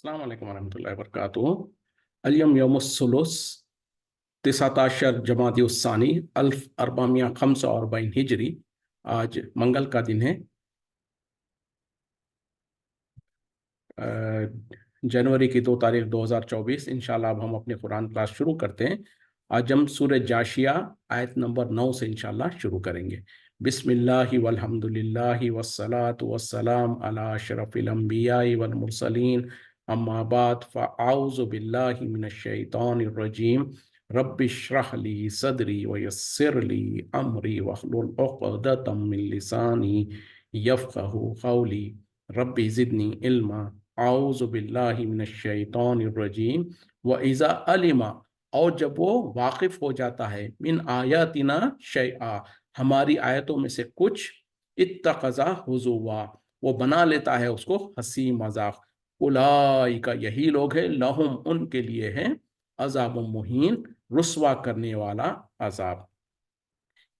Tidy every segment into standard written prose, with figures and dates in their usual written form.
अस्सलाम वालेकुम वरहमतुल्लाहि वबरकातुहू। अल-यौम यौमुस-सुलूस 19 जमादी उस-सानी 1445 हिजरी। आज मंगल का दिन है, जनवरी की 2 तारीख 2024। इंशाल्लाह अब हम अपने कुरान क्लास शुरू करते हैं। आज हम सूरह जाशिया आयत नंबर 9 से इंशाल्लाह शुरू करेंगे। बिस्मिल्लाहि वल्हम्दुलिल्लाहि वस्सलातु वस्सलाम अला अशरफिल अंबियाई वल मुरसलीन, अम्मा बाद फ़अऊज़ु बिल्लाहि मिनश शैतानिर रजीम। रब्बि इश्रह ली सदरी व यस्सिर ली अमरी वहलुल उक़दतम मिन लिसानी यफ़क़हू क़ौली। रब्बि ज़िदनी इल्मा। आऊज़ु बिल्लाहि मिनश शैतानिर रजीम। व इज़ा अलिमा, और जब वो वाकिफ हो जाता है, मिन आयातिना शैआ, हमारी आयतों में से कुछ, इत्तख़ज़ा हुज़ुवा, वो बना लेता है उसको हंसी मजाक। उलाइका, यही लोग हैं, लहुम, उनके लिए है, अज़ाबुम मुहीन, रुस्वा करने वाला अजाब।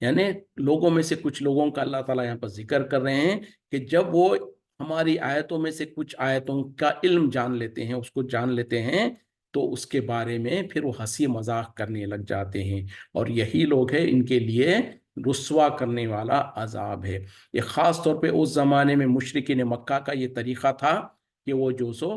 यानी लोगों में से कुछ लोगों का अल्लाह ताला यहाँ पर जिक्र कर रहे हैं कि जब वो हमारी आयतों में से कुछ आयतों का इल्म जान लेते हैं, उसको जान लेते हैं, तो उसके बारे में फिर वो हंसी मजाक करने लग जाते हैं। और यही लोग हैं, इनके लिए रुस्वा करने वाला अजाब है। ये ख़ास तौर पे उस ज़माने में मुशरिकीन मक्का का ये तरीक़ा था कि वो जो सो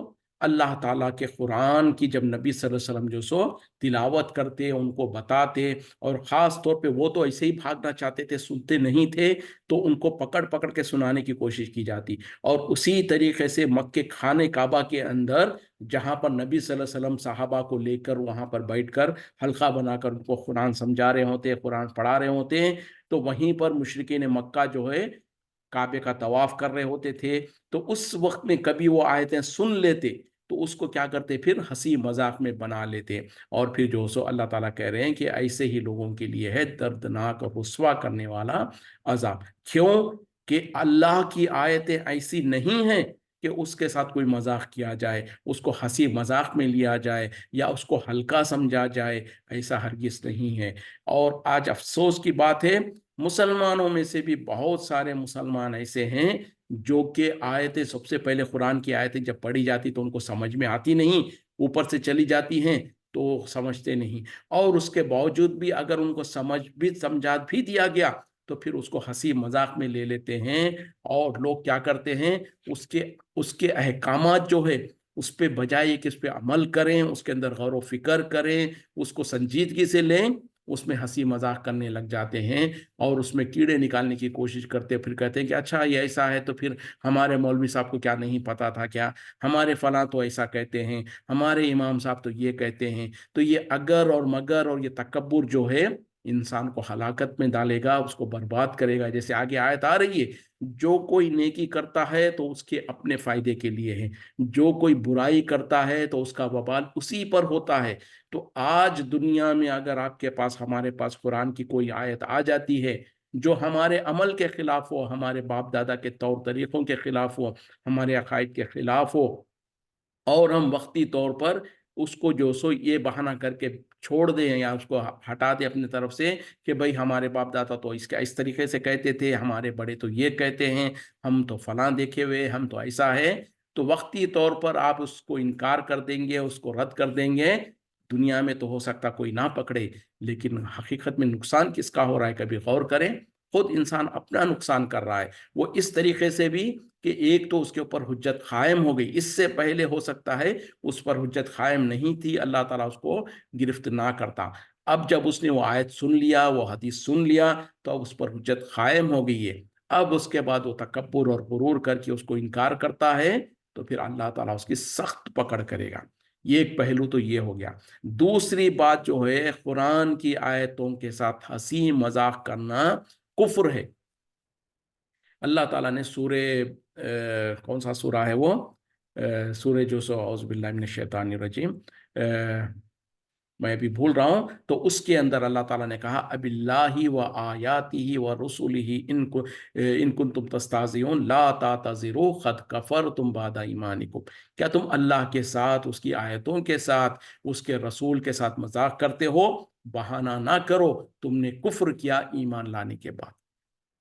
अल्लाह ताला के कुरान की जब नबी सल्लल्लाहु अलैहि वसल्लम जो सो तिलावत करते, उनको बताते, और ख़ास तौर पे वो तो ऐसे ही भागना चाहते थे, सुनते नहीं थे, तो उनको पकड़ पकड़ के सुनाने की कोशिश की जाती। और उसी तरीके से मक्के खाने काबा के अंदर, जहाँ पर नबी सल्लल्लाहु अलैहि वसल्लम साहबा को लेकर वहाँ पर बैठकर हल्का बनाकर उनको कुरान समझा रहे होते, कुरान पढ़ा रहे होते हैं, तो वहीं पर मुशरिकीन मक्का जो है काबे का तवाफ कर रहे होते थे। तो उस वक्त में कभी वो आयतें सुन लेते, तो उसको क्या करते, फिर हंसी मजाक में बना लेते। और फिर जो सो अल्लाह ताला कह रहे हैं कि ऐसे ही लोगों के लिए है दर्दनाक और रुस्वा करने वाला अजाब। क्यों? कि अल्लाह की आयतें ऐसी नहीं हैं कि उसके साथ कोई मजाक किया जाए, उसको हंसी मजाक में लिया जाए या उसको हल्का समझा जाए, ऐसा हरगिज नहीं है। और आज अफसोस की बात है, मुसलमानों में से भी बहुत सारे मुसलमान ऐसे हैं जो कि आयतें, सबसे पहले कुरान की आयतें जब पढ़ी जाती तो उनको समझ में आती नहीं, ऊपर से चली जाती हैं तो समझते नहीं। और उसके बावजूद भी अगर उनको समझा भी दिया गया, तो फिर उसको हंसी मजाक में ले लेते हैं। और लोग क्या करते हैं, उसके उसके अहकामात जो है, उस पे बजाय कि उस पे अमल करें, उसके अंदर गौर व फिक्र करें, उसको संजीदगी से लें, उसमें हंसी मजाक करने लग जाते हैं और उसमें कीड़े निकालने की कोशिश करते हैं। फिर कहते हैं कि अच्छा ये ऐसा है, तो फिर हमारे मौलवी साहब को क्या नहीं पता था क्या, हमारे फलां तो ऐसा कहते हैं, हमारे इमाम साहब तो ये कहते हैं। तो ये अगर और मगर और ये तकब्बुर जो है, इंसान को हलाकत में डालेगा, उसको बर्बाद करेगा। जैसे आगे आयत आ रही है, जो कोई नेकी करता है तो उसके अपने फायदे के लिए है, जो कोई बुराई करता है तो उसका वबाल उसी पर होता है। तो आज दुनिया में अगर आपके पास, हमारे पास कुरान की कोई आयत आ जाती है जो हमारे अमल के खिलाफ हो, हमारे बाप दादा के तौर तरीकों के खिलाफ हो, हमारे अकायद के खिलाफ हो, और हम वक्ती तौर पर उसको जो सो ये बहाना करके छोड़ दें या उसको हटा दें अपनी तरफ से कि भाई हमारे बाप दादा तो इसका इस तरीके से कहते थे, हमारे बड़े तो ये कहते हैं, हम तो फलां देखे हुए, हम तो ऐसा है, तो वक्ती तौर पर आप उसको इनकार कर देंगे, उसको रद्द कर देंगे। दुनिया में तो हो सकता कोई ना पकड़े, लेकिन हकीकत में नुकसान किसका हो रहा है, कभी गौर करें। खुद इंसान अपना नुकसान कर रहा है। वो इस तरीके से भी कि एक तो उसके ऊपर हुज्जत कायम हो गई, इससे पहले हो सकता है उस पर हुज्जत कायम नहीं थी, अल्लाह ताला उसको गिरफ्त ना करता। अब जब उसने वो आयत सुन लिया, वो हदीस सुन लिया, तो अब उस पर हुज्जत कायम हो गई है। अब उसके बाद वो तकब्बुर और गुरूर करके उसको इनकार करता है, तो फिर अल्लाह ताला उसकी सख्त पकड़ करेगा। ये एक पहलू तो ये हो गया। दूसरी बात जो है, कुरान की आयतों के साथ हंसी मजाक करना कुफ्र है। अल्लाह ताला ने सूरे कौन सा सूरा है वो, सूरे जो सो औज़ु बिल्लाहि मिनश शैतानिर रजीम, मैं अभी भूल रहा हूँ, तो उसके अंदर अल्लाह ताला ने कहा, अबिल्लाहि व आयातिही व रुसुलिही इन कुंतुम तस्ताज़िऊन ला तातज़िरू क़द कफ़रतुम बादा ईमानिकुम। क्या तुम अल्लाह के साथ, उसकी आयतों के साथ, उसके रसूल के साथ मजाक करते हो? बहाना ना करो, तुमने कुफ्र किया ईमान लाने के बाद।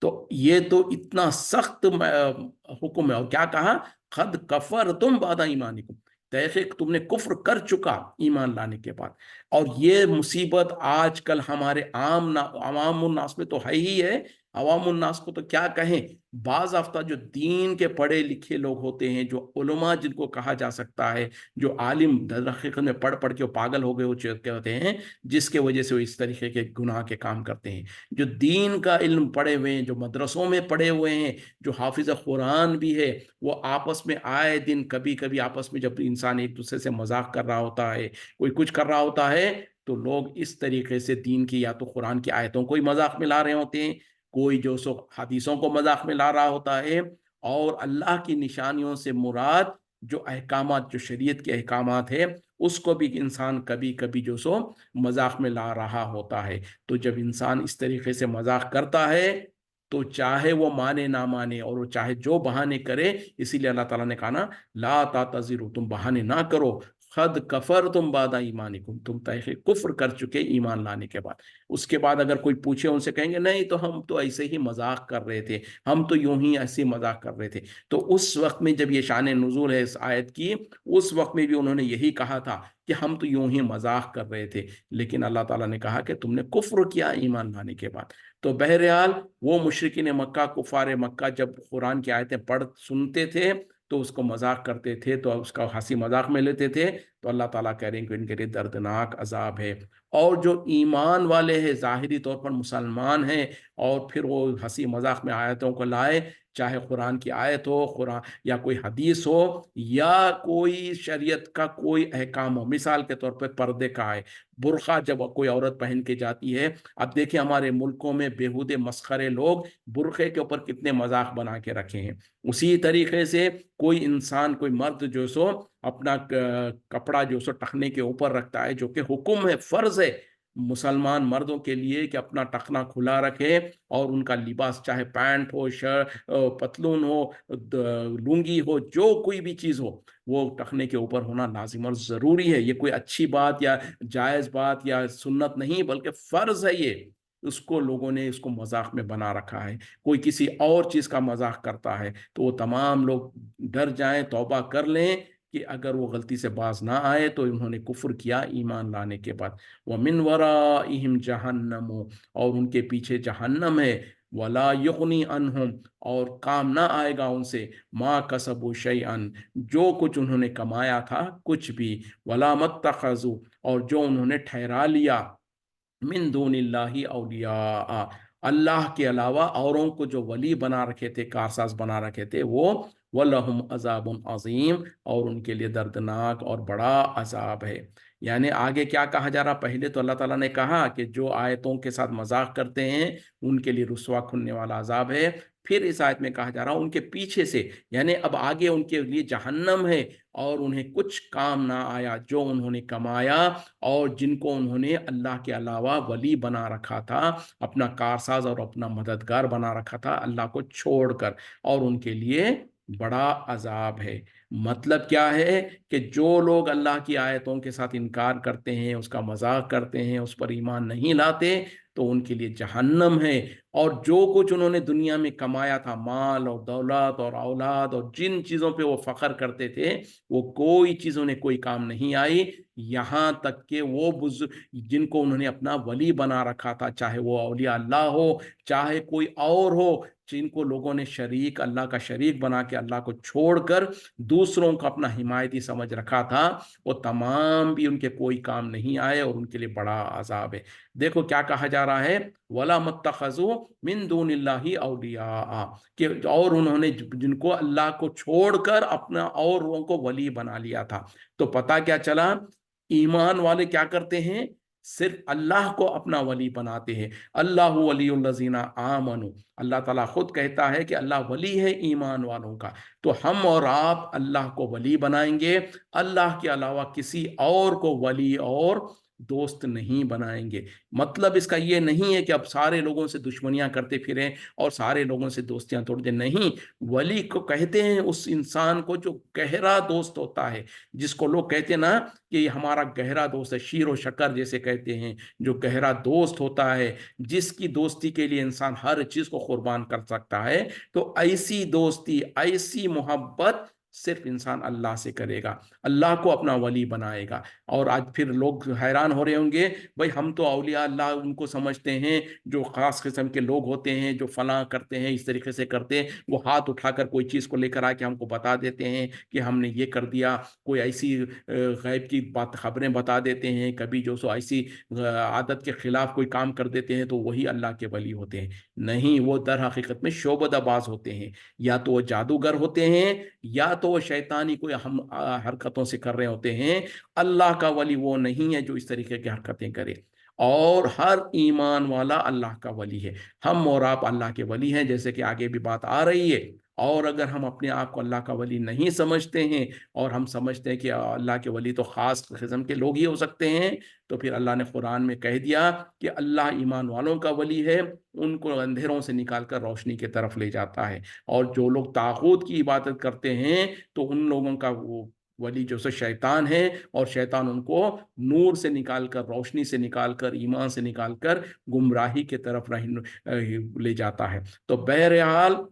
तो ये तो इतना सख्त हुक्म है। और क्या कहा, खद कफर तुम बादा ईमानिकुम, तहकीक तुमने कुफ्र कर चुका ईमान लाने के बाद। और ये मुसीबत आजकल हमारे आवाम उन्नास में तो है ही है। अवाम उन्नास को तो क्या कहें, बाज आफ्ता जो दीन के पढ़े लिखे लोग होते हैं, जो उलमा जिनको कहा जा सकता है, जो आलिम दर हकीकत में पढ़ पढ़ के वो पागल हो गए हो चुके होते हैं, जिसके वजह से वो इस तरीके के गुनाह के काम करते हैं। जो दीन का इल्म पढ़े हुए हैं, जो मदरसों में पढ़े हुए हैं, जो हाफिज कुरान भी है, वो आपस में आए दिन कभी कभी आपस में जब इंसान एक दूसरे से मजाक कर रहा होता है, कोई कुछ कर रहा होता है, तो लोग इस तरीके से दीन की या तो कुरान की आयतों को ही मजाक में ला रहे होते हैं, कोई जो सो हदीसों को मजाक में ला रहा होता है, और अल्लाह की निशानियों से मुराद जो अहकामात, जो शरीयत के अहकामात है, उसको भी इंसान कभी कभी जो सो मजाक में ला रहा होता है। तो जब इंसान इस तरीके से मजाक करता है, तो चाहे वो माने ना माने और वो चाहे जो बहाने करे, इसीलिए अल्लाह ताला ने कहा ना, ला तातज़िरू, तुम बहाने ना करो, खद कफर तुम बादा ईमानिकुम, तुम तहक़ीक़ कुफ्र कर चुके ईमान लाने के बाद। उसके बाद अगर कोई पूछे, उनसे कहेंगे नहीं तो हम तो ऐसे ही मजाक कर रहे थे, हम तो यूं ही ऐसे मजाक कर रहे थे। तो उस वक्त में जब ये शान नुज़ूल है इस आयत की, उस वक्त में भी उन्होंने यही कहा था कि हम तो यूं ही मजाक कर रहे थे, लेकिन अल्लाह ताला ने कहा कि तुमने कुफ्र किया ईमान लाने के बाद। तो बहरहाल वो मुशरिकीन मक्का, कुफार मक्का जब कुरान की आयतें पढ़ सुनते थे तो उसको मजाक करते थे, तो उसका हंसी मजाक में लेते थे। तो अल्लाह ताला कह रहे हैं कि इनके लिए दर्दनाक अजाब है। और जो ईमान वाले हैं, ज़ाहिरी तौर पर मुसलमान हैं, और फिर वो हंसी मजाक में आयतों को लाए, चाहे कुरान की आयत हो, कुरान या कोई हदीस हो, या कोई शरीयत का कोई अहकाम हो, मिसाल के तौर पर पर्दे का है, बुर्का जब कोई औरत पहन के जाती है। अब देखिए हमारे मुल्कों में बेहुदे मस्खरे लोग बुर्के के ऊपर कितने मजाक बना के रखे हैं। उसी तरीके से कोई इंसान, कोई मर्द जो सो अपना कपड़ा जो सो टखने के ऊपर रखता है, जो कि हुक्म है, फर्ज है मुसलमान मर्दों के लिए कि अपना टखना खुला रखे, और उनका लिबास चाहे पैंट हो, शर्ट, पतलून हो, लुंगी हो, जो कोई भी चीज हो, वो टखने के ऊपर होना लाजिम और जरूरी है। ये कोई अच्छी बात या जायज बात या सुन्नत नहीं, बल्कि फर्ज है ये। उसको लोगों ने इसको मजाक में बना रखा है। कोई किसी और चीज का मजाक करता है तो वो तमाम लोग डर जाएं, तौबा कर लें कि अगर वो गलती से बाज ना आए तो इन्होंने कुफ्र किया ईमान लाने के बाद। व मिन वराइहिम जहन्नम, और उनके पीछे जहन्नम है। वला युगनी अनहुम, और काम ना आएगा उनसे, मा कसबु शैअन, जो कुछ उन्होंने कमाया था कुछ भी। वला मत्तखजु, और जो उन्होंने ठहरा लिया, मिन दूनिल्लाहि औलिया, अल्लाह के अलावा औरों को जो वली बना रखे थे, कारसाज बना रखे थे, वो वलहुम अजाबुन अजीम, और उनके लिए दर्दनाक और बड़ा अजाब है। यानी आगे क्या कहा जा रहा, पहले तो अल्लाह ताला ने कहा कि जो आयतों के साथ मजाक करते हैं उनके लिए रुस्वा खुलने वाला अजाब है। फिर इस आयत में कहा जा रहा उनके पीछे से, यानी अब आगे उनके लिए जहन्नम है, और उन्हें कुछ काम ना आया जो उन्होंने कमाया, और जिनको उन्होंने अल्लाह के अलावा वली बना रखा था, अपना कारसाज और अपना मददगार बना रखा था अल्लाह को छोड़कर, और उनके लिए बड़ा अजाब है। मतलब क्या है कि जो लोग अल्लाह की आयतों के साथ इनकार करते हैं, उसका मजाक करते हैं, उस पर ईमान नहीं लाते, तो उनके लिए जहन्नम है। और जो कुछ उन्होंने दुनिया में कमाया था, माल और दौलत और औलाद, और जिन चीज़ों पे वो फख्र करते थे, वो कोई चीज़ उन्हें कोई काम नहीं आई। यहाँ तक कि वो बुजुर्ग जिनको उन्होंने अपना वली बना रखा था, चाहे वो औलिया अल्लाह हो, चाहे कोई और हो, जिनको लोगों ने शरीक, अल्लाह का शरीक बना के अल्लाह को छोड़कर दूसरों को अपना हिमायती समझ रखा था, वो तमाम भी उनके कोई काम नहीं आए, और उनके लिए बड़ा अजाब है। देखो क्या कहा जा रहा है, वला मुत्तखजू मिन दूनिल्लाहि औलिया, कि और उन्होंने जिनको अल्लाह को छोड़कर अपना और लोगों को वली बना लिया था। तो पता क्या चला, ईमान वाले क्या करते हैं, सिर्फ अल्लाह को अपना वली बनाते हैं। अल्लाह वलीउल्लज़ीना आमनु, अल्लाह ताला खुद कहता है कि अल्लाह वली है ईमान वालों का। तो हम और आप अल्लाह को वली बनाएंगे, अल्लाह के अलावा किसी और को वली और दोस्त नहीं बनाएंगे। मतलब इसका ये नहीं है कि अब सारे लोगों से दुश्मनियां करते फिरें और सारे लोगों से दोस्तियां तोड़ दें, नहीं। वली को कहते हैं उस इंसान को जो गहरा दोस्त होता है, जिसको लोग कहते हैं ना कि ये हमारा गहरा दोस्त है, शीर व शक्कर जैसे कहते हैं, जो गहरा दोस्त होता है, जिसकी दोस्ती के लिए इंसान हर चीज को कुर्बान कर सकता है। तो ऐसी दोस्ती, ऐसी मोहब्बत सिर्फ इंसान अल्लाह से करेगा, अल्लाह को अपना वली बनाएगा। और आज फिर लोग हैरान हो रहे होंगे, भाई हम तो औलिया अल्लाह उनको समझते हैं जो खास किस्म के लोग होते हैं, जो फलां करते हैं, इस तरीके से करते हैं, वो हाथ उठाकर कोई चीज़ को लेकर आके हमको बता देते हैं कि हमने ये कर दिया। कोई ऐसी गैब की बात खबरें बता देते हैं, कभी जो सो ऐसी आदत के खिलाफ कोई काम कर देते हैं, तो वही अल्लाह के वली होते हैं। नहीं, वो दर हकीकत में शोबदाबाज होते हैं, या तो वो जादूगर होते हैं, या तो वो शैतानी कोई हम हरकतों से कर रहे होते हैं। अल्लाह का वली वो नहीं है जो इस तरीके की हरकतें करे। और हर ईमान वाला अल्लाह का वली है। हम और आप अल्लाह के वली हैं, जैसे कि आगे भी बात आ रही है। और अगर हम अपने आप को अल्लाह का वली नहीं समझते हैं, और हम समझते हैं कि अल्लाह के वली तो ख़ास किस्म के लोग ही हो सकते हैं, तो फिर अल्लाह ने कुरान में कह दिया कि अल्लाह ईमान वालों का वली है, उनको अंधेरों से निकाल कर रोशनी की तरफ ले जाता है। और जो लोग तागूत की इबादत करते हैं, तो उन लोगों का वो वली जो से शैतान है, और शैतान उनको नूर से निकालकर, रोशनी से निकालकर, ईमान से निकालकर गुमराही की तरफ ले जाता है। तो बहरहाल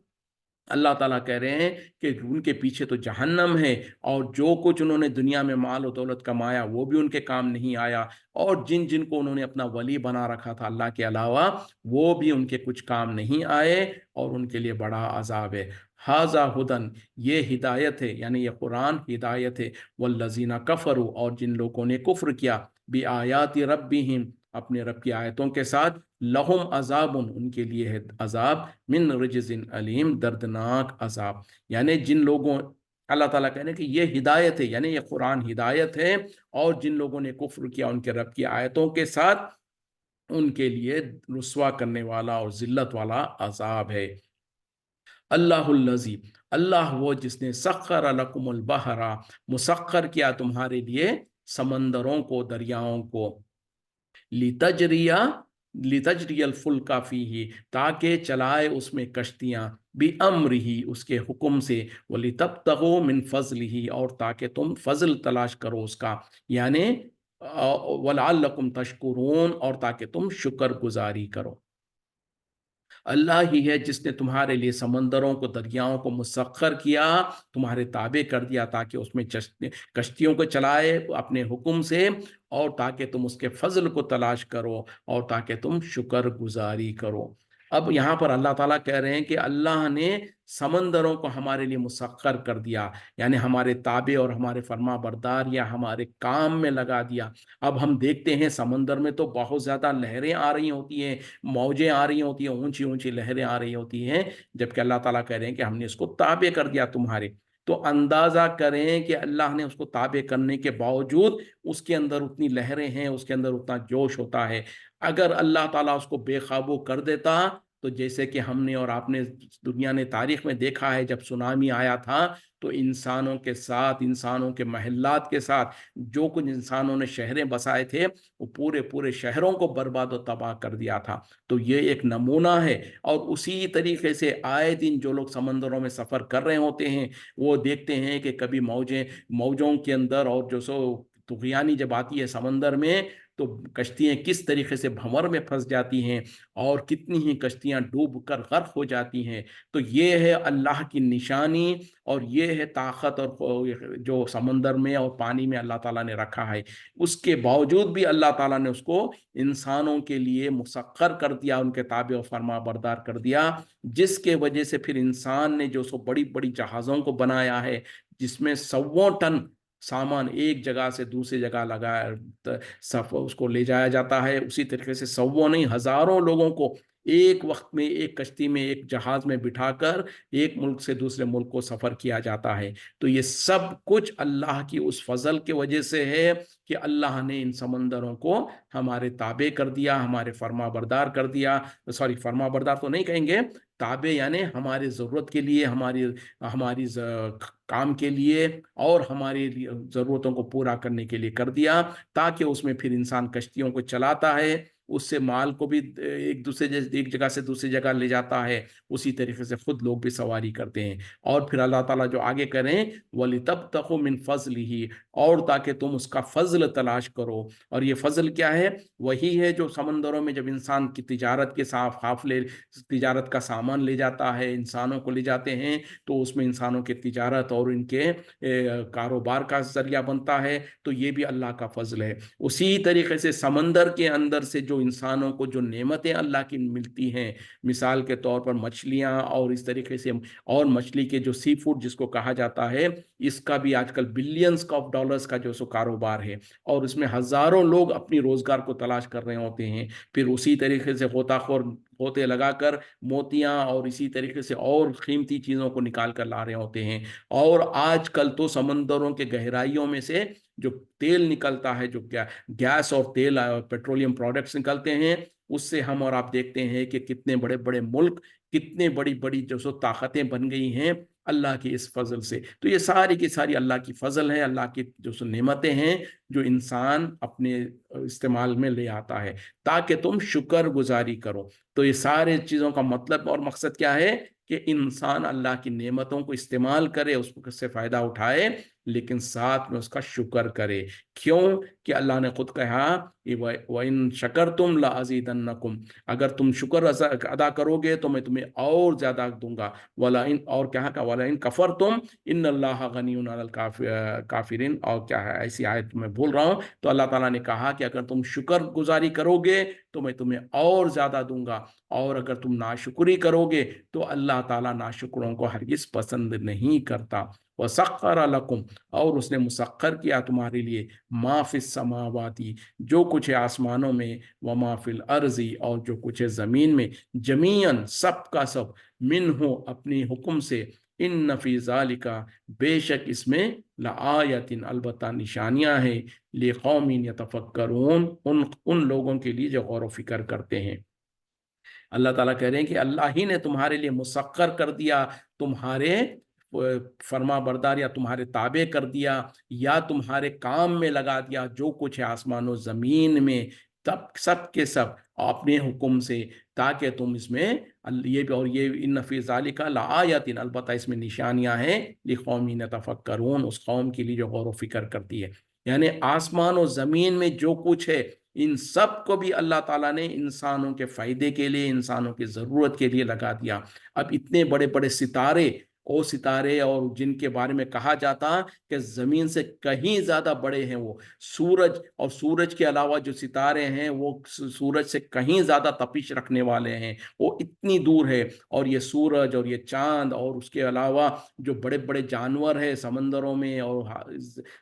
अल्लाह ताला कह रहे हैं कि उनके पीछे तो जहन्नम है, और जो कुछ उन्होंने दुनिया में माल और दौलत कमाया वो भी उनके काम नहीं आया, और जिन जिन को उन्होंने अपना वली बना रखा था अल्लाह के अलावा, वो भी उनके कुछ काम नहीं आए, और उनके लिए बड़ा अजाब है। हाजा हुदन, ये हिदायत है, यानी ये कुरान हिदायत है। वल्लजीना कफरू, और जिन लोगों ने कुफ्र किया, बि आयाति रब्बिहिम, अपने रब की आयतों के साथ, लहुम अजाबुन, उनके लिए है अजाब, मिन रिजजिन अलीम, दर्दनाक अजाब। यानी जिन लोगों, अल्लाह ताला कहने कि ये हिदायत है, यानी ये कुरान हिदायत है, और जिन लोगों ने कुफ्र किया उनके रब की आयतों के साथ, उनके लिए रुस्वा करने वाला और जिल्लत वाला अजाब है। अल्लाहुल्लज़ी, अल्लाह वो जिसने सख्खर लकुमुल बहरा, मुसख्खर किया तुम्हारे लिए समंदरों को, दरियाओं को, लितजरिया लितजरियल फुल्का फीही, ताकि चलाए उसमें कश्तियाँ, बि अम्र ही, उसके हुक्म से, वली तब तगो मिन फजल ही, और ताकि तुम फजल तलाश करो उसका, यानी वलअल्लकुम तशकुरून, और ताकि तुम शुक्र गुजारी करो। अल्लाह ही है जिसने तुम्हारे लिए समंदरों को, दरियाओं को मुसख्खर किया, तुम्हारे ताबे कर दिया, ताकि उसमें कश्तियों को चलाए अपने हुक्म से, और ताकि तुम उसके फजल को तलाश करो, और ताकि तुम शुक्र गुजारी करो। अब यहाँ पर अल्लाह ताला कह रहे हैं कि अल्लाह ने समंदरों को हमारे लिए मुसख्खर कर दिया, यानी हमारे ताबे और हमारे फर्मा बरदार या हमारे काम में लगा दिया। अब हम देखते हैं समंदर में तो बहुत ज़्यादा लहरें आ रही होती हैं, मौजें आ रही होती हैं, ऊंची ऊंची लहरें आ रही होती हैं, जबकि अल्लाह ताला कह रहे हैं कि हमने इसको ताबे कर दिया तुम्हारे। तो अंदाजा करें कि अल्लाह ने उसको ताबे करने के बावजूद उसके अंदर उतनी लहरें हैं, उसके अंदर उतना जोश होता है। अगर अल्लाह ताला उसको बेकाबू कर देता, तो जैसे कि हमने और आपने, दुनिया ने तारीख में देखा है, जब सुनामी आया था, तो इंसानों के साथ, इंसानों के महल्लात के साथ, जो कुछ इंसानों ने शहरें बसाए थे, वो पूरे पूरे शहरों को बर्बाद और तबाह कर दिया था। तो ये एक नमूना है। और उसी तरीके से आए दिन जो लोग समंदरों में सफ़र कर रहे होते हैं, वो देखते हैं कि कभी मौजों के अंदर, और जो सो तुगयानी जब आती है समंदर में, तो कश्तियाँ किस तरीके से भंवर में फंस जाती हैं, और कितनी ही कश्तियाँ डूब कर गर्क हो जाती हैं। तो ये है अल्लाह की निशानी, और ये है ताकत, और जो समंदर में और पानी में अल्लाह ताला ने रखा है। उसके बावजूद भी अल्लाह ताला ने उसको इंसानों के लिए मुसक्कर कर दिया, उनके ताबे और फरमा बरदार कर दिया, जिसके वजह से फिर इंसान ने जो सो बड़ी बड़ी जहाज़ों को बनाया है, जिसमें 100 टन सामान एक जगह से दूसरी जगह लगा सब उसको ले जाया जाता है। उसी तरीके से 100 नहीं, हजारों लोगों को एक वक्त में एक कश्ती में, एक जहाज में बिठाकर एक मुल्क से दूसरे मुल्क को सफर किया जाता है। तो ये सब कुछ अल्लाह की उस फजल के वजह से है कि अल्लाह ने इन समंदरों को हमारे ताबे कर दिया, हमारे फर्मा बरदार कर दिया। सॉरी, फर्मा बरदार तो नहीं कहेंगे, ताबे यानी हमारी ज़रूरत के लिए, हमारी हमारी काम के लिए, और हमारी ज़रूरतों को पूरा करने के लिए कर दिया, ताकि उसमें फिर इंसान कश्तियों को चलाता है, उससे माल को भी एक जगह से दूसरी जगह ले जाता है, उसी तरीके से खुद लोग भी सवारी करते हैं। और फिर अल्लाह ताला जो आगे करें, वलितब्तगु मिन फज़लिही, और ताकि तुम उसका फजल तलाश करो। और ये फजल क्या है? वही है जो समंदरों में जब इंसान की तिजारत के साथ काफले, तिजारत का सामान ले जाता है, इंसानों को ले जाते हैं, तो उसमें इंसानों की तिजारत और इनके कारोबार का जरिया बनता है, तो ये भी अल्लाह का फजल है। उसी तरीके से समंदर के अंदर से जो इंसानों को जो नेमतें अल्लाह की मिलती हैं, मिसाल के तौर पर मछलियाँ और इस तरीके से, और मछली के जो सी फूड जिसको कहा जाता है, इसका भी आजकल बिलियंस ऑफ डॉलर्स का जो सो कारोबार है, और उसमें हजारों लोग अपनी रोजगार को तलाश कर रहे होते हैं। फिर उसी तरीके से गोताखोर होते लगाकर मोतियां और इसी तरीके से और कीमती चीजों को निकाल कर ला रहे होते हैं। और आजकल तो समंदरों के गहराइयों में से जो तेल निकलता है, जो क्या गैस और तेल, पेट्रोलियम प्रोडक्ट्स निकलते हैं, उससे हम और आप देखते हैं कि कितने बड़े बड़े मुल्क, कितने बड़ी बड़ी जो सो ताकतें बन गई हैं अल्लाह की इस फजल से। तो ये सारी की सारी अल्लाह की फजल है, अल्लाह की जो सो नेमतें हैं, जो इंसान अपने इस्तेमाल में ले आता है ताकि तुम शुक्र गुजारी करो। तो ये सारे चीज़ों का मतलब और मकसद क्या है? कि इंसान अल्लाह की नेमतों को इस्तेमाल करे, उससे फ़ायदा उठाए, लेकिन साथ में उसका शुक्र करे। क्यों? कि अल्लाह ने खुद कहा, व इन शकरतुम ला अज़ीदन्नकुम, अगर तुम शुक्र अदा करोगे तो मैं तुम्हें और ज़्यादा दूंगा। वला इन, और क्या कहा, वला इन कफर तुम इन्नल्लाह गनियुन अनल काफिरिन, और क्या है ऐसी आयत मैं भूल रहा हूँ। तो अल्लाह ताला ने कहा कि अगर तुम शुक्र गुजारी करोगे तो मैं तुम्हें और ज़्यादा दूंगा, और अगर तुम नाशुक्री करोगे तो अल्लाह ताला नाशुक्रों को हरगिज़ पसंद नहीं करता। वसख्खर लकुम, और उसने मुसख्खर किया तुम्हारे लिए, मा फिस समावाती, जो कुछ है आसमानों में, व मा फिल अर्जी, और जो कुछ है ज़मीन में, जमीयन, सब का सब, मिन्हु, अपनी हुक्म से, इन नफी ज़ालिका, बेशक इसमें, लआयतिन, अलबत्ता निशानियां हैं, लिकौमिन यतफक्करून, उन लोगों के लिए जो गौर व फिक्र करते हैं। अल्लाह ताला कह रहे हैं कि अल्लाह ही ने तुम्हारे लिए मुसक्कर कर दिया, तुम्हारे फर्मा बरदार, या तुम्हारे ताबे कर दिया, या तुम्हारे काम में लगा दिया जो कुछ है आसमानों ज़मीन में, तब सब के सब अपने हुक्म से, ताकि तुम इसमें ये भी, और ये इन नफ़ी ज़ालिका लआयतिन, अलबत्ता इसमें निशानियां हैं, लिक़ौमिन यतफ़क्करून, उस कौम के लिए जो गौर व फिक्र करती है। यानी आसमान और ज़मीन में जो कुछ है, इन सब को भी अल्लाह ताला ने इंसानों के फायदे के लिए, इंसानों की ज़रूरत के लिए लगा दिया। अब इतने बड़े बड़े सितारे, ओ सितारे, और जिनके बारे में कहा जाता कि ज़मीन से कहीं ज़्यादा बड़े हैं वो, सूरज, और सूरज के अलावा जो सितारे हैं वो सूरज से कहीं ज़्यादा तपिश रखने वाले हैं, वो इतनी दूर है। और ये सूरज और ये चाँद और उसके अलावा जो बड़े बड़े जानवर हैं समंदरों में और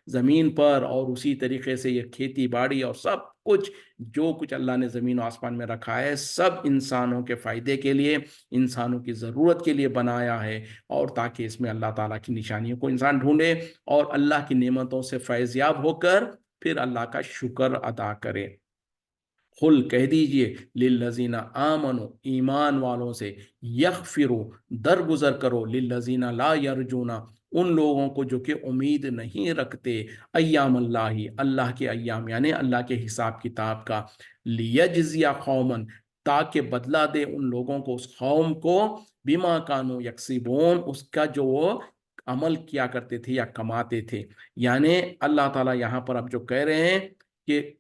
ज़मीन पर, और उसी तरीके से ये खेती बाड़ी और सब कुछ, जो कुछ अल्लाह ने ज़मीन और आसमान में रखा है, सब इंसानों के फ़ायदे के लिए, इंसानों की ज़रूरत के लिए बनाया है, और ताकि इसमें अल्लाह ताला की निशानियों को इंसान ढूंढे और अल्लाह की नेमतों से फैज़याब होकर फिर अल्लाह का शुक्र अदा करे। कुल, कह दीजिए, लिल्लज़ीना आमनु, ईमान वालों से, यगफिरू, दरगुजर करो, लिल्लज़ीना ला यरजूना, उन लोगों को जो कि उम्मीद नहीं रखते, अय्याम अल्लाही, अल्लाह के अय्याम यानी अल्लाह के हिसाब किताब का, लियजज़िया कौमन, ताकि बदला दे उन लोगों को, उस कौम को, बिमा कानू यक्सिबून, उसका जो वो अमल किया करते थे या कमाते थे। यानी अल्लाह ताला यहाँ पर अब जो कह रहे हैं कि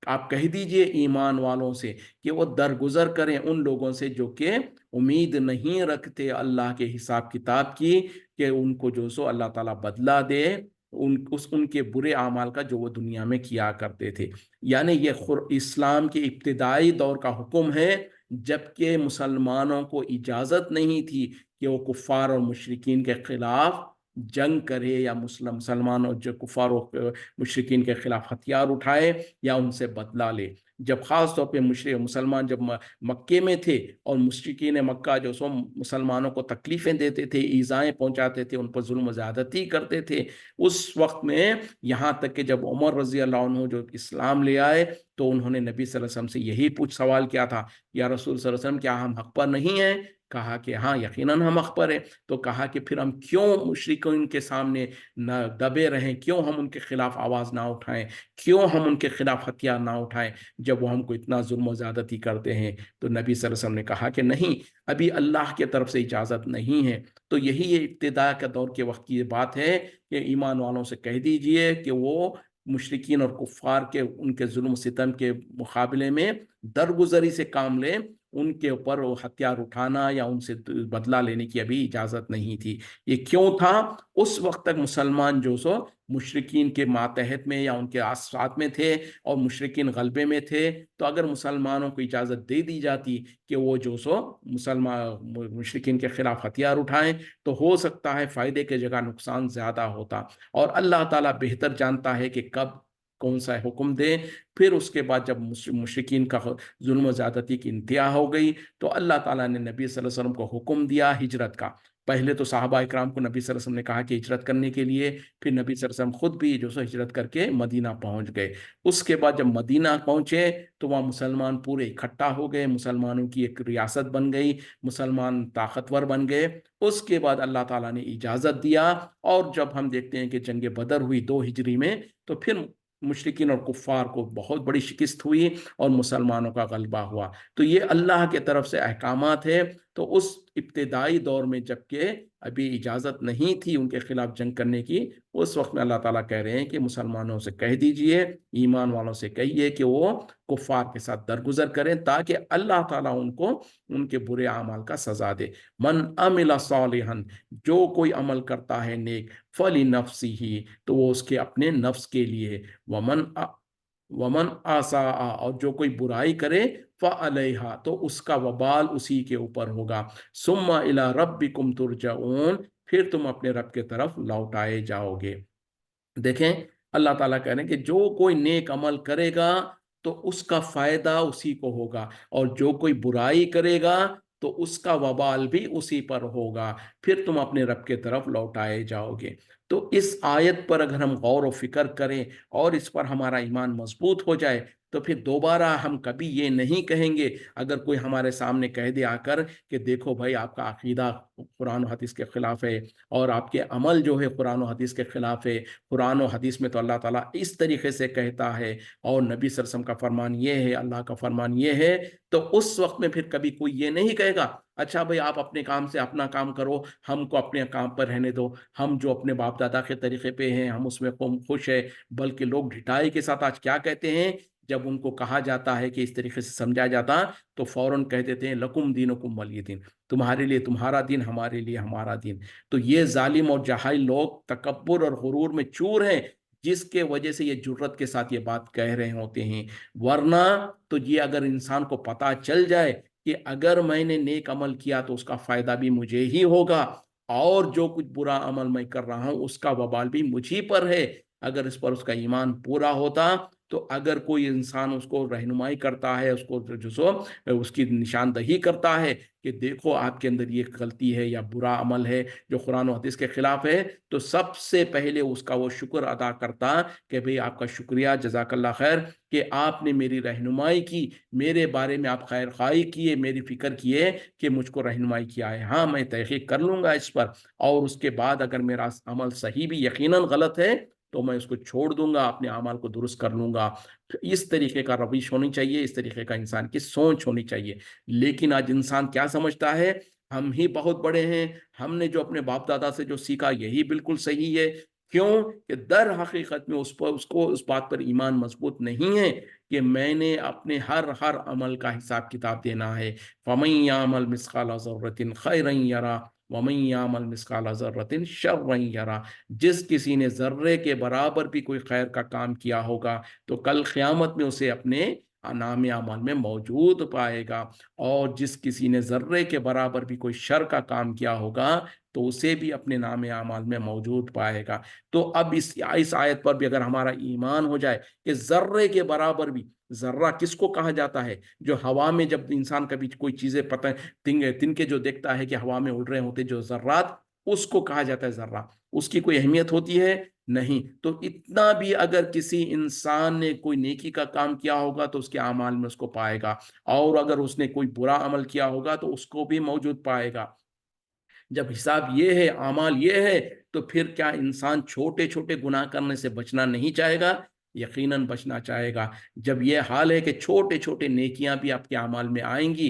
आप कह दीजिए ईमान वालों से कि वो दरगुजर करें उन लोगों से जो कि उम्मीद नहीं रखते अल्लाह के हिसाब किताब की, कि उनको जो सो अल्लाह ताला बदला दे उनके बुरे अमाल का जो वो दुनिया में किया करते थे। यानी ये इस्लाम के इब्तिदाई दौर का हुक्म है, जबकि मुसलमानों को इजाज़त नहीं थी कि वो कुफ़ार और मुशरिकीन के खिलाफ जंग करे, या मुसलमान और जो कुफ़ार और मुशरिकीन के खिलाफ हथियार उठाए या उनसे बदला ले। जब ख़ास तौर पे मुसलमान जब मक्के में थे और मुशरिकीन मक्का जो सो मुसलमानों को तकलीफ़ें देते थे, ईज़ाएँ पहुँचाते थे, उन पर जुल्म ज़्यादती करते थे, उस वक़्त में यहाँ तक कि जब उमर रज़ी अल्लाह अन्हु जो इस्लाम ले आए, तो उन्होंने नबी सल्लल्लाहु अलैहि वसल्लम से यही सवाल किया था, या रसूल सल्लल्लाहु अलैहि वसल्लम, क्या हम हक़ पर नहीं हैं? कहा कि हाँ, यकीनन हम हक़ पर हैं। तो कहा कि फिर हम क्यों मुशरिकीन के सामने न दबे रहें, क्यों हम उनके खिलाफ आवाज़ ना उठाएं, क्यों हम उनके खिलाफ हथियार ना उठाएं, جب وہ ہم کو اتنا ظلم و زیادتی کرتے ہیں، تو نبی صلی اللہ علیہ وسلم نے کہا کہ نہیں، ابھی اللہ کی طرف سے اجازت نہیں ہے۔ تو یہی یہ ابتدا کا دور کے وقت کی یہ بات ہے کہ ایمان والوں سے کہہ دیجئے کہ وہ مشرکین اور کفار کے ان کے ظلم و ستم کے مقابلے میں درگزری سے کام لیں، ان کے اوپر وہ ہتھیار اٹھانا یا ان سے بدلہ لینے کی ابھی اجازت نہیں تھی۔ یہ کیوں تھا؟ اس وقت تک مسلمان جو سو مشرکین کے ماتحت میں یا ان کے ساتھ میں تھے اور مشرکین غلبے میں تھے، تو اگر مسلمانوں کو اجازت دے دی جاتی کہ وہ جو سو مشرکین کے خلاف ہتھیار اٹھائیں، تو ہو سکتا ہے فائدے کے جگہ نقصان زیادہ ہوتا، اور اللہ تعالیٰ بہتر جانتا ہے کہ کب کون سا حکم دے۔ پھر اس کے بعد جب مشرکین کا ظلم و زیادتی کی انتہا ہو گئی، تو اللہ تعالیٰ نے نبی صلی اللہ علیہ وسلم کو حکم دیا ہجرت کا۔ پہلے تو صحابہ اکرام کو نبی صلی اللہ علیہ وسلم نے کہا کہ ہجرت کرنے کے لیے، پھر نبی صلی اللہ علیہ وسلم خود بھی جو سو ہجرت کر کے مدینہ پہنچ گئے۔ اس کے بعد جب مدینہ پہنچے تو وہاں مسلمان پورے اکٹھا ہو گئے، مسلمانوں کی ایک ریاست بن گئی، مسلمان طاقتور بن گئے۔ اس کے بعد اللہ تعالیٰ نے اجازت دیا، اور جب ہم دیکھتے ہیں کہ جنگ بدر ہوئی 2 ہجری میں، تو پھر مشرکین اور کفار کو بہت بڑی شکست ہوئی اور مسلمانوں کا غلبہ ہوا۔ تو یہ اللہ کے طرف سے احکامات ہے۔ تو اس ابتدائی دور میں جبکہ ابھی اجازت نہیں تھی ان کے خلاف جنگ کرنے کی، اس وقت میں اللہ تعالیٰ کہہ رہے ہیں کہ مسلمانوں سے کہہ دیجئے، ایمان والوں سے کہیے کہ وہ کفار کے ساتھ درگزر کریں، تاکہ اللہ تعالیٰ ان کو ان کے برے اعمال کا سزا دے۔ من عمل صالحا، جو کوئی عمل کرتا ہے نیک، فلنفسہ، تو وہ اس کے اپنے نفس کے لیے، ومن آساء، اور جو کوئی برائی کرے، فعلیہا، تو اس کا وبال اسی کے اوپر ہوگا۔ ثم الی ربکم ترجعون، پھر تم اپنے رب کے طرف لوٹائے جاؤ گے۔ دیکھیں، اللہ تعالیٰ کہہ رہے ہیں کہ جو کوئی نیک عمل کرے گا تو اس کا فائدہ اسی کو ہوگا، اور جو کوئی برائی کرے گا تو اس کا وبال بھی اسی پر ہوگا، پھر تم اپنے رب کے طرف لوٹائے جاؤ گے۔ تو اس آیت پر اگر ہم غور و فکر کریں اور اس پر ہمارا ایمان مضبوط ہو جائے، تو پھر دوبارہ ہم کبھی یہ نہیں کہیں گے، اگر کوئی ہمارے سامنے کہہ دے آ کر کہ دیکھو بھائی آپ کا عقیدہ قرآن و حدیث کے خلاف ہے، اور آپ کے عمل جو ہے قرآن و حدیث کے خلاف ہے، قرآن و حدیث میں تو اللہ تعالیٰ اس طریقے سے کہتا ہے، اور نبی صلی اللہ علیہ وسلم کا فرمان یہ ہے، اللہ کا فرمان یہ ہے، تو اس وقت میں پھر کبھی کوئی یہ نہیں کہے گا اچھا بھائی آپ اپنے کام سے اپنا کام کرو، ہم کو اپنے کام پر رہنے دو، ہم جو اپنے باپ دادا کے طریقے پہ ہیں ہم اس میں خوش ہے۔ بلکہ لوگ ڈھٹائی کے ساتھ آج کیا کہتے ہیں، جب ان کو کہا جاتا ہے کہ اس طریقے سے سمجھا جاتا، تو فوراً کہہ دیتے ہیں لکم دینکم ولی دین، تمہارے لیے تمہارا دین، ہمارے لیے ہمارا دین۔ تو یہ ظالم اور جاہل لوگ تکبر اور غرور میں چور ہیں، جس کے وجہ سے یہ جرت کے ساتھ یہ بات کہہ رہے ہوتے ہیں۔ ورنہ تو یہ اگر انسان کو پتا چل جائے کہ اگر میں نے نیک عمل کیا تو اس کا فائدہ بھی مجھے ہی ہوگا، اور جو کچھ برا عمل میں کر رہا ہوں اس کا وبال بھی مجھے پر ہے، اگر اس پر اس کا ایمان پورا ہوتا، تو اگر کوئی انسان اس کو رہنمائی کرتا ہے، اس کو جو سو اس کی نشاندہی کرتا ہے کہ دیکھو آپ کے اندر یہ غلطی ہے یا برا عمل ہے جو قرآن و حدیث کے خلاف ہے، تو سب سے پہلے اس کا وہ شکر ادا کرتا کہ بھئی آپ کا شکریہ، جزاک اللہ خیر، کہ آپ نے میری رہنمائی کی، میرے بارے میں آپ خیر خواہی کیے، میری فکر کیے کہ مجھ کو رہنمائی کیا ہے، ہاں میں تحقیق کر لوں گا اس پر، اور اس کے بعد اگر میرا عمل صحیح بھی یقیناً غلط ہے تو میں اس کو چھوڑ دوں گا، اپنے اعمال کو درست کر لوں گا۔ اس طریقے کا رویش ہونی چاہیے، اس طریقے کا انسان کی سوچ ہونی چاہیے۔ لیکن آج انسان کیا سمجھتا ہے، ہم ہی بہت بڑے ہیں، ہم نے جو اپنے باپ دادا سے جو سیکھا یہی بالکل صحیح ہے۔ کیوں کہ در حقیقت میں اس کو اس بات پر ایمان مضبوط نہیں ہے کہ میں نے اپنے ہر عمل کا حساب کتاب دینا ہے۔ فَمَن يَعْمَلْ مِثْقَالَ ذَرَّةٍ خَيْرًا يَرَهُ وَمَن يَعْمَلْ مِثْقَالَ ذَرَّةٍ شَرًّا يَرَهُ، جس کسی نے ذرے کے برابر بھی کوئی خیر کا کام کیا ہوگا تو کل قیامت میں اسے اپنے نام اعمال میں موجود پائے گا، اور جس کسی نے ذرے کے برابر بھی کوئی شر کا کام کیا ہوگا تو اسے بھی اپنے نام اعمال میں موجود پائے گا۔ تو اب اس آیت پر بھی اگر ہمارا ایمان ہو جائے کہ ذرے کے برابر بھی، ذرہ کس کو کہا جاتا ہے، جو ہوا میں جب انسان کبھی کوئی چیزیں پتہ تنکے جو دیکھتا ہے کہ ہوا میں اڑ رہے ہوتے جو ذرات، اس کو کہا جاتا ہے ذرہ، اس کی کوئی اہمیت ہوتی ہے نہیں۔ تو اتنا بھی اگر کسی انسان نے کوئی نیکی کا کام کیا ہوگا تو اس کے اعمال میں اس کو پائے گا، اور اگر اس نے کوئی برا عمل کیا ہوگا تو اس کو بھی موجود پائے گا۔ جب حساب یہ ہے، اعمال یہ ہے، تو پھر کیا انسان چھوٹے چھوٹے گناہ کرنے سے بچنا نہیں چاہے گا؟ यकीनन बचना चाहेगा। जब ये हाल है कि छोटे छोटे नेकियां भी आपके अमाल में आएंगी,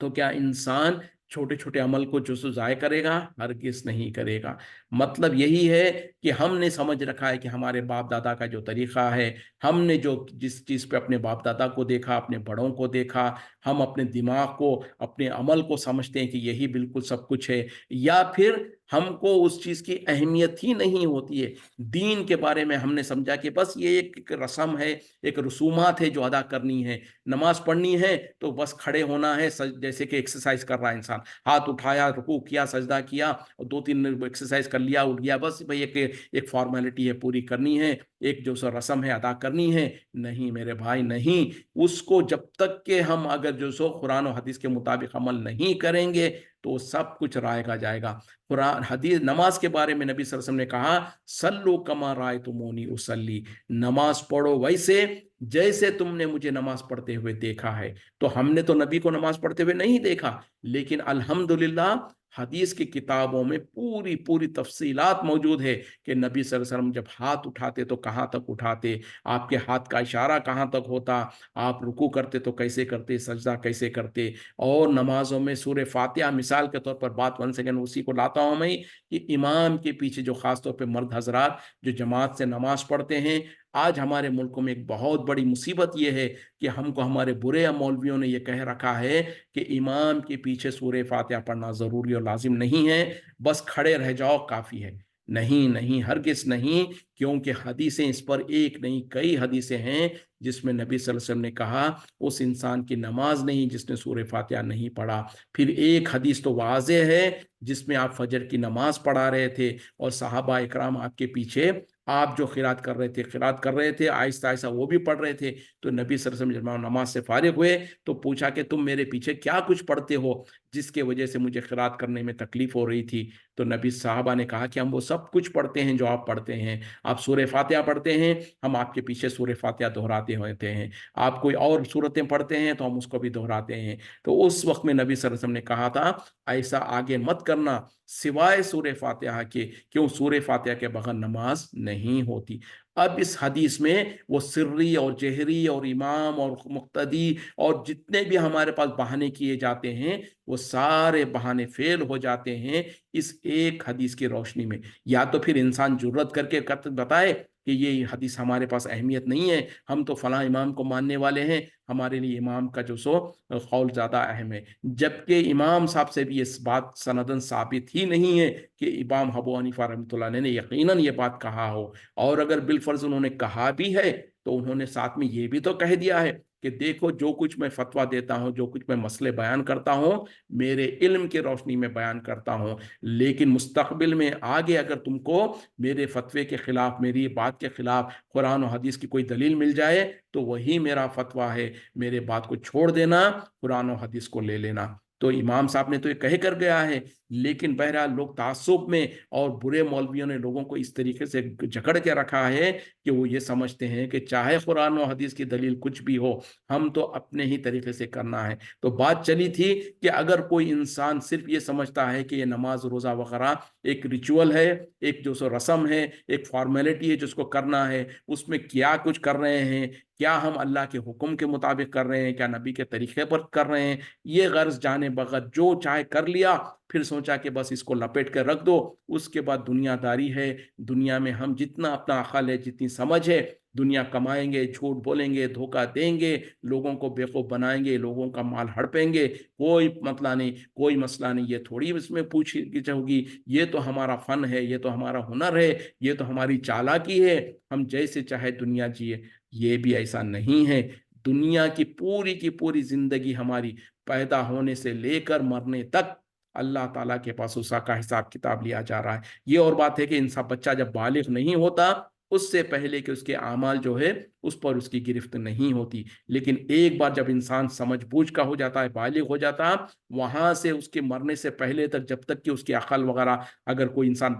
तो क्या इंसान छोटे छोटे अमल को जो सो ज़ाय करेगा? हरगिज़ नहीं करेगा। मतलब यही है कि हमने समझ रखा है कि हमारे बाप दादा का जो तरीक़ा है, हमने जो जिस चीज़ पे अपने बाप दादा को देखा, अपने बड़ों को देखा, हम अपने दिमाग को, अपने अमल को समझते हैं कि यही बिल्कुल सब कुछ है, या फिर हमको उस चीज़ की अहमियत ही नहीं होती है। दीन के बारे में हमने समझा कि बस ये एक रस्म है, एक रसूमात है जो अदा करनी है। नमाज पढ़नी है तो बस खड़े होना है, जैसे कि एक्सरसाइज कर रहा है इंसान, हाथ उठाया, रुकू किया, सजदा किया और दो तीन एक्सरसाइज कर लिया, उठ गया, बस भाई एक एक फॉर्मेलिटी है, पूरी करनी है, एक जो सो रस्म है अदा करनी है। नहीं मेरे भाई, नहीं। उसको जब तक के हम अगर जो सो कुरान और हदीस के मुताबिक अमल नहीं करेंगे, तो सब कुछ रायगा जाएगा। कुरान हदीस नमाज के बारे में नबी सल्लल्लाहु अलैहि वसल्लम ने कहा, सल्लु कमा रायतुमूनी उसल्ली, नमाज पढ़ो वैसे जैसे तुमने मुझे नमाज पढ़ते हुए देखा है। तो हमने तो नबी को नमाज पढ़ते हुए नहीं देखा, लेकिन अल्हम्दुलिल्लाह हदीस की किताबों में पूरी पूरी तफसीलात मौजूद है कि नबी सल्लल्लाहु अलैहि वसल्लम जब हाथ उठाते तो कहाँ तक उठाते, आपके हाथ का इशारा कहाँ तक होता, आप रुकू करते तो कैसे करते, सजदा कैसे करते। और नमाजों में सूरह फातिहा मिसाल के तौर पर, बात वन सेकेंड उसी को लाता हूँ मैं, कि इमाम के पीछे जो खासतौर पर मर्द हजरात जो जमात से नमाज पढ़ते हैं, आज हमारे मुल्कों में एक बहुत बड़ी मुसीबत यह है कि हमको हमारे बुरे मौलवियों ने यह कह रखा है कि इमाम के पीछे सूरह फातिहा पढ़ना ज़रूरी और लाजिम नहीं है, बस खड़े रह जाओ काफ़ी है। नहीं नहीं, हरगिज़ नहीं। क्योंकि हदीसें इस पर एक नहीं कई हदीसें हैं जिसमें नबी सल्लल्लाहु अलैहि वसल्लम ने कहा उस इंसान की नमाज नहीं जिसने सूरह फातिहा नहीं पढ़ा। फिर एक हदीस तो वाज़े है जिसमें आप फजर की नमाज पढ़ा रहे थे और सहाबा इकराम आपके पीछे, आप जो खिरात कर रहे थे आहिस्ता आहिस्ता वो भी पढ़ रहे थे। तो नबी सल्लल्लाहु अलैहि वसल्लम जब नमाज से फारिग हुए तो पूछा कि तुम मेरे पीछे क्या कुछ पढ़ते हो जिसके वजह से मुझे खिरात करने में तकलीफ हो रही थी। तो नबी साहबा ने कहा कि हम वो सब कुछ पढ़ते हैं जो आप पढ़ते हैं। आप सूरह फातिहा पढ़ते हैं, हम आपके पीछे सूरह फातिहा दोहराते होते हैं। आप कोई और सूरतें पढ़ते हैं तो हम उसको भी दोहराते हैं। तो उस वक्त में नबी सल्लल्लाहु अलैहि वसल्लम ने कहा था ऐसा आगे मत करना सिवाय सूरह फातिहा के, क्यों सूरह फातिहा के बगैर नमाज नहीं होती। अब इस हदीस में वो सिर्री और जहरी और इमाम और मुक्तदी और जितने भी हमारे पास बहाने किए जाते हैं, वो सारे बहाने फेल हो जाते हैं इस एक हदीस की रोशनी में। या तो फिर इंसान जुर्रत करके बताए कि ये हदीस हमारे पास अहमियत नहीं है, हम तो फलां इमाम को मानने वाले हैं, हमारे लिए इमाम का जो सो कौल ज़्यादा अहम है। जबकि इमाम साहब से भी इस बात सनदन साबित ही नहीं है कि इमाम अबू हनीफा रहमतुल्लाह अलैह ने यकीनन ये बात कहा हो। और अगर बिलफर्ज उन्होंने कहा भी है तो उन्होंने साथ में ये भी तो कह दिया है कि देखो जो कुछ मैं फतवा देता हूँ, जो कुछ मैं मसले बयान करता हूँ, मेरे इल्म की रोशनी में बयान करता हूँ। लेकिन मुस्तकबिल में आगे अगर तुमको मेरे फतवे के खिलाफ, मेरी बात के खिलाफ कुरान और हदीस की कोई दलील मिल जाए तो वही मेरा फतवा है, मेरे बात को छोड़ देना, कुरान और हदीस को ले लेना। तो इमाम साहब ने तो ये कह कर गया है, लेकिन बहरहाल लोग तासुब में और बुरे मौलवियों ने लोगों को इस तरीके से जकड़ के रखा है कि वो ये समझते हैं कि चाहे कुरान और हदीस की दलील कुछ भी हो, हम तो अपने ही तरीके से करना है। तो बात चली थी कि अगर कोई इंसान सिर्फ ये समझता है कि ये नमाज रोज़ा वगैरह एक रिचुअल है, एक जो सो रस्म है, एक फॉर्मेलिटी है जिसको करना है, उसमें क्या कुछ कर रहे हैं, क्या हम अल्लाह के हुक्म के मुताबिक कर रहे हैं, क्या नबी के तरीके पर कर रहे हैं, ये गर्ज जाने बगैर जो चाहे कर लिया, फिर सोचा कि बस इसको लपेट कर रख दो। उसके बाद दुनियादारी है, दुनिया में हम जितना अपना अकल है, जितनी समझ है, दुनिया कमाएंगे, झूठ बोलेंगे, धोखा देंगे, लोगों को बेवकूफ़ बनाएंगे, लोगों का माल हड़पेंगे, कोई मतला नहीं, कोई मसला नहीं। ये थोड़ी इसमें पूछ होगी, ये तो हमारा फ़न है, ये तो हमारा हुनर है, ये तो हमारी चालाकी है, हम जैसे चाहे दुनिया जिए। ये भी ऐसा नहीं है। दुनिया की पूरी जिंदगी हमारी पैदा होने से लेकर मरने तक अल्लाह ताला के पास उसका हिसाब किताब लिया जा रहा है। ये और बात है कि इंसान बच्चा जब बालिग नहीं होता उससे पहले कि उसके आमाल जो है उस पर उसकी गिरफ्त नहीं होती, लेकिन एक बार जब इंसान समझ बूझ का हो जाता है, बालिग हो जाता है, वहां से उसके मरने से पहले तक जब तक कि उसकी अकल वगैरह, अगर कोई इंसान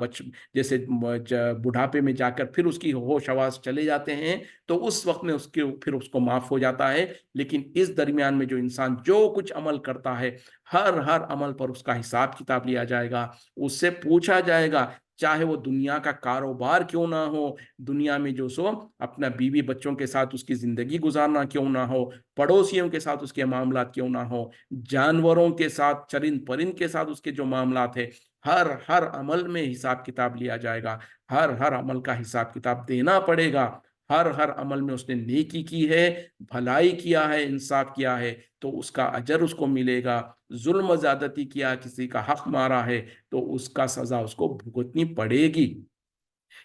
जैसे बुढ़ापे में जाकर फिर उसकी होश हवास चले जाते हैं तो उस वक्त में उसके फिर उसको माफ हो जाता है। लेकिन इस दरमियान में जो इंसान जो कुछ अमल करता है, हर हर अमल पर उसका हिसाब किताब लिया जाएगा, उससे पूछा जाएगा چاہے وہ دنیا کا کاروبار کیوں نہ ہو، دنیا میں جو سو اپنا بیوی بچوں کے ساتھ اس کی زندگی گزارنا کیوں نہ ہو، پڑوسیوں کے ساتھ اس کے معاملات کیوں نہ ہو، جانوروں کے ساتھ، چرند پرند کے ساتھ اس کے جو معاملات ہے، ہر عمل میں حساب کتاب لیا جائے گا، ہر عمل کا حساب کتاب دینا پڑے گا، ہر عمل میں اس نے نیکی کی ہے، بھلائی کیا ہے، انصاف کیا ہے تو اس کا اجر اس کو ملے گا، ظلم و زیادتی کیا، کسی کا حق مارا ہے تو اس کا سزا اس کو بھگتنی پڑے گی۔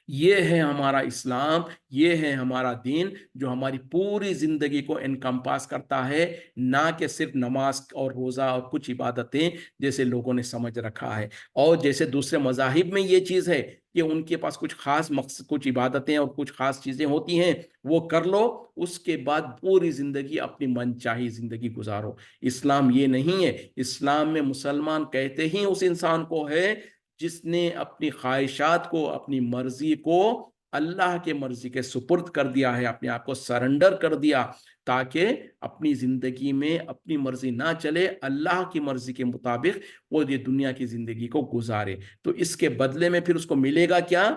یہ ہے ہمارا اسلام، یہ ہے ہمارا دین جو ہماری پوری زندگی کو انکمپاس کرتا ہے، نہ کہ صرف نماز اور روزہ اور کچھ عبادتیں جیسے لوگوں نے سمجھ رکھا ہے، اور جیسے دوسرے مذاہب میں یہ چیز ہے کہ ان کے پاس کچھ خاص مقصد، کچھ عبادتیں اور کچھ خاص چیزیں ہوتی ہیں، وہ کر لو، اس کے بعد پوری زندگی اپنی من چاہی زندگی گزارو۔ اسلام یہ نہیں ہے، اسلام میں مسلمان کہتے ہی اس انسان کو ہے جس نے اپنی خواہشات کو، اپنی مرضی کو اللہ کے مرضی کے سپرد کر دیا ہے، اپنے آپ کو سرنڈر کر دیا، تاکہ اپنی زندگی میں اپنی مرضی نہ چلے، اللہ کی مرضی کے مطابق وہ یہ دنیا کی زندگی کو گزارے۔ تو اس کے بدلے میں پھر اس کو ملے گا کیا؟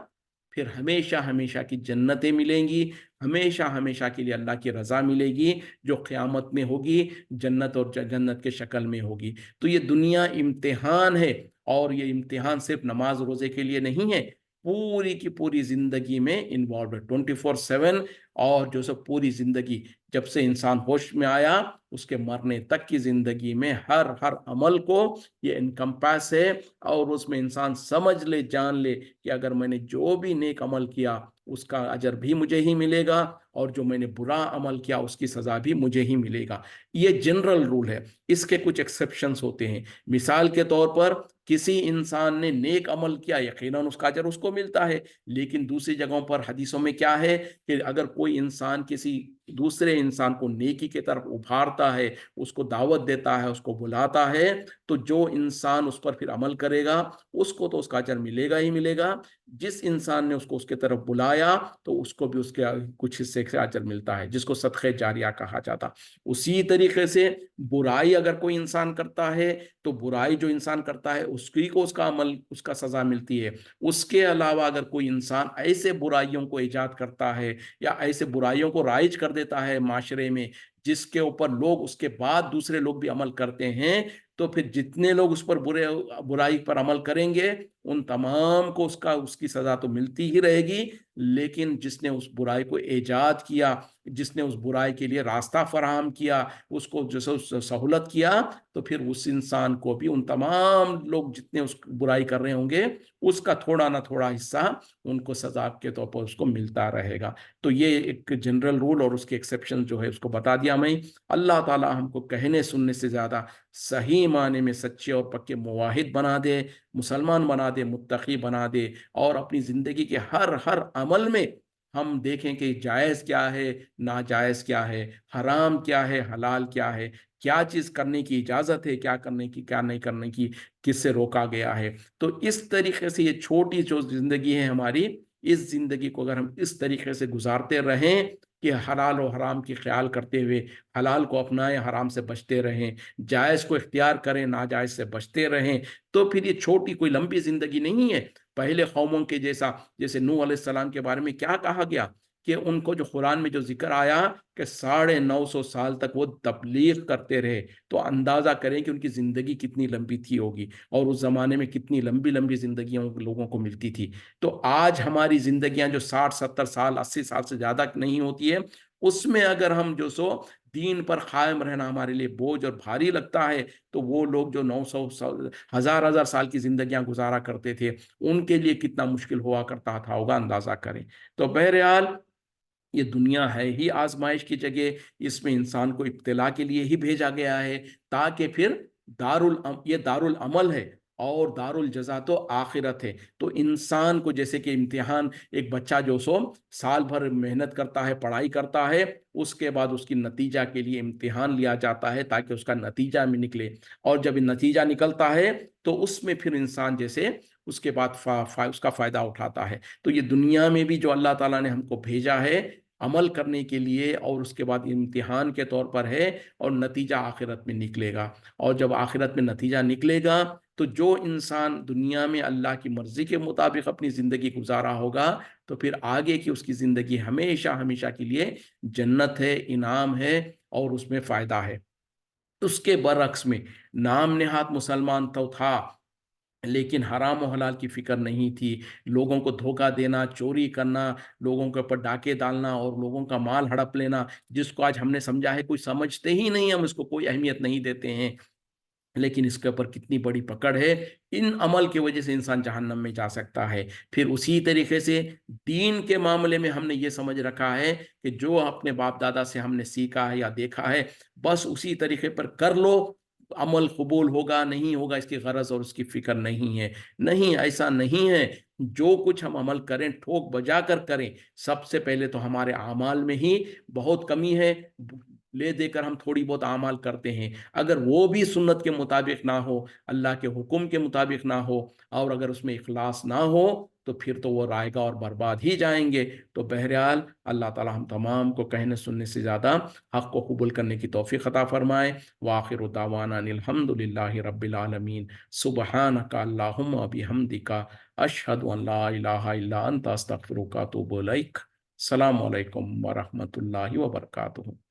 پھر ہمیشہ ہمیشہ کی جنتیں ملیں گی، ہمیشہ ہمیشہ کے لیے اللہ کی رضا ملے گی، جو قیامت میں ہوگی، جنت اور جنت کے شکل میں ہوگی۔ تو یہ دنیا امتحان ہے، اور یہ امتحان صرف نماز روزے کے لیے نہیں ہے، پوری کی پوری زندگی میں انوالو ہے، 24/7، اور جو سب پوری زندگی جب سے انسان ہوش میں آیا اس کے مرنے تک کی زندگی میں ہر عمل کو یہ انکمپاس ہے، اور اس میں انسان سمجھ لے، جان لے کہ اگر میں نے جو بھی نیک عمل کیا اس کا اجر بھی مجھے ہی ملے گا، اور جو میں نے برا عمل کیا اس کی سزا بھی مجھے ہی ملے گا۔ یہ جنرل رول ہے، اس کے کچھ ایکسیپشنز ہوتے ہیں۔ مثال کے طور پر کسی انسان نے نیک عمل کیا، یقیناً اس کا اجر اس کو ملتا ہے، لیکن دوسری جگہوں پر حدیثوں میں کیا ہے کہ اگر کوئی انسان کسی دوسرے انسان کو نیکی کی طرف ابھارتا ہے، اس کو دعوت دیتا ہے، اس کو بلاتا ہے، تو جو انسان اس پر پھر عمل کرے گا اس کو تو اس کا اجر ملے گا ہی ملے گا، جس انسان نے اس کو اس کی طرف بلایا تو اس کو بھی اس کے کچھ حصے سے اجر ملتا ہے، جس کو صدقہ جاریہ کہا جاتا۔ اسی طریقے سے برائی اگر کوئی انسان کرتا ہے تو برائی جو انسان کرتا ہے اس کی کو اس کا عمل، اس کا سزا ملتی ہے۔ اس کے علاوہ اگر کوئی انسان ایسے برائیوں کو ایجاد کرتا ہے یا ایسے برائیوں کو رائج کر دیتا ہے معاشرے میں جس کے اوپر لوگ اس کے بعد دوسرے لوگ بھی عمل کرتے ہیں، تو پھر جتنے لوگ اس پر برائی پر عمل کریں گے ان تمام کو اس کی سزا تو ملتی ہی رہے گی، لیکن جس نے اس برائی کو ایجاد کیا، جس نے اس برائی کے لیے راستہ فراہم کیا، اس کو جو سہولت کیا، تو پھر اس انسان کو بھی ان تمام لوگ جتنے اس برائی کر رہے ہوں گے اس کا تھوڑا نہ تھوڑا حصہ ان کو سزا کے طور پر اس کو ملتا رہے گا۔ تو یہ ایک جنرل رول اور اس کے ایکسیپشن جو ہے اس کو بتا دیا میں۔ اللہ تعالی ہم کو کہنے سننے سے زیادہ صحیح معنی میں سچے اور پکے موحد بنا دے، مسلمان بنا دے، متقی بنا دے، اور اپنی زندگی کے ہر عمل میں ہم دیکھیں کہ جائز کیا ہے، ناجائز کیا ہے، حرام کیا ہے، حلال کیا ہے، کیا چیز کرنے کی اجازت ہے، کیا کرنے کی، کیا نہیں کرنے کی، کس سے روکا گیا ہے۔ تو اس طریقے سے یہ چھوٹی جو زندگی ہے ہماری، اس زندگی کو اگر ہم اس طریقے سے گزارتے رہیں کہ حلال و حرام کی خیال کرتے ہوئے حلال کو اپنائیں، حرام سے بچتے رہیں، جائز کو اختیار کریں، ناجائز سے بچتے رہیں، تو پھر یہ چھوٹی کوئی لمبی زندگی نہیں ہے۔ پہلے قوموں کے جیسے نوح علیہ السلام کے بارے میں کیا کہا گیا کہ ان کو جو قرآن میں جو ذکر آیا کہ 950 سال تک وہ تبلیغ کرتے رہے، تو اندازہ کریں کہ ان کی زندگی کتنی لمبی تھی ہوگی، اور اس زمانے میں کتنی لمبی لمبی زندگیاں لوگوں کو ملتی تھی۔ تو آج ہماری زندگیاں جو 60 70 سال 80 سال سے زیادہ نہیں ہوتی ہے، اس میں اگر ہم جو دین پر قائم رہنا ہمارے لیے بوجھ اور بھاری لگتا ہے، تو وہ لوگ جو 900 سال، ہزار سال کی زندگیاں گزارا کرتے تھے، ان کے لیے کتنا مشکل ہوا کرتا تھا ہوگا، اندازہ کریں۔ تو بہرحال یہ دنیا ہے ہی آزمائش کی جگہ، اس میں انسان کو ابتلا کے لیے ہی بھیجا گیا ہے، تاکہ پھر یہ دار العمل ہے، اور دار الجزا تو آخرت ہے۔ تو انسان کو جیسے کہ امتحان، ایک بچہ جو سال بھر محنت کرتا ہے، پڑھائی کرتا ہے، اس کے بعد اس کی نتیجہ کے لیے امتحان لیا جاتا ہے تاکہ اس کا نتیجہ میں نکلے، اور جب نتیجہ نکلتا ہے تو اس میں پھر انسان جیسے اس کے بعد اس کا فائدہ اٹھاتا ہے۔ تو یہ دنیا میں بھی جو اللہ تعالیٰ نے ہم کو بھیجا ہے، عمل کرنے کے لیے اور اس کے بعد امتحان کے طور پر ہے، اور نتیجہ آخرت میں نکلے گا۔ اور جب آخرت میں نتیجہ نکلے گا تو جو انسان دنیا میں اللہ کی مرضی کے مطابق اپنی زندگی گزارا ہوگا تو پھر آگے کی اس کی زندگی ہمیشہ ہمیشہ کے لیے جنت ہے، انعام ہے، اور اس میں فائدہ ہے۔ اس کے برعکس میں نام نہاد مسلمان تو تھا لیکن حرام و حلال کی فکر نہیں تھی، لوگوں کو دھوکہ دینا، چوری کرنا، لوگوں کے اوپر ڈاکے ڈالنا اور لوگوں کا مال ہڑپ لینا، جس کو آج ہم نے سمجھا ہے کوئی سمجھتے ہی نہیں، ہم اس کو کوئی اہمیت نہیں دیتے ہیں، لیکن اس کے اوپر کتنی بڑی پکڑ ہے۔ ان عمل کی وجہ سے انسان جہنم میں جا سکتا ہے۔ پھر اسی طریقے سے دین کے معاملے میں ہم نے یہ سمجھ رکھا ہے کہ جو اپنے باپ دادا سے ہم نے سیکھا ہے یا دیکھا ہے بس اسی طریقے پر کر لو، عمل قبول ہوگا نہیں ہوگا اس کی غرض اور اس کی فکر نہیں ہے۔ نہیں، ایسا نہیں ہے۔ جو کچھ ہم عمل کریں ٹھوک بجا کر کریں۔ سب سے پہلے تو ہمارے اعمال میں ہی بہت کمی ہے، لے دے کر ہم تھوڑی بہت اعمال کرتے ہیں، اگر وہ بھی سنت کے مطابق نہ ہو، اللہ کے حکم کے مطابق نہ ہو، اور اگر اس میں اخلاص نہ ہو تو پھر تو وہ رائے گا اور برباد ہی جائیں گے۔ تو بہرحال اللہ تعالی ہم تمام کو کہنے سننے سے زیادہ حق کو قبول کرنے کی توفیق عطا فرمائے۔ وآخر دعوانا ان الحمد للہ رب العالمین۔ سبحانک اللہم و بحمدک، اشہد ان لا الہ الا انت، استغفرک و اتوب الیک۔ السلام علیکم ورحمۃ اللہ وبرکاتہ۔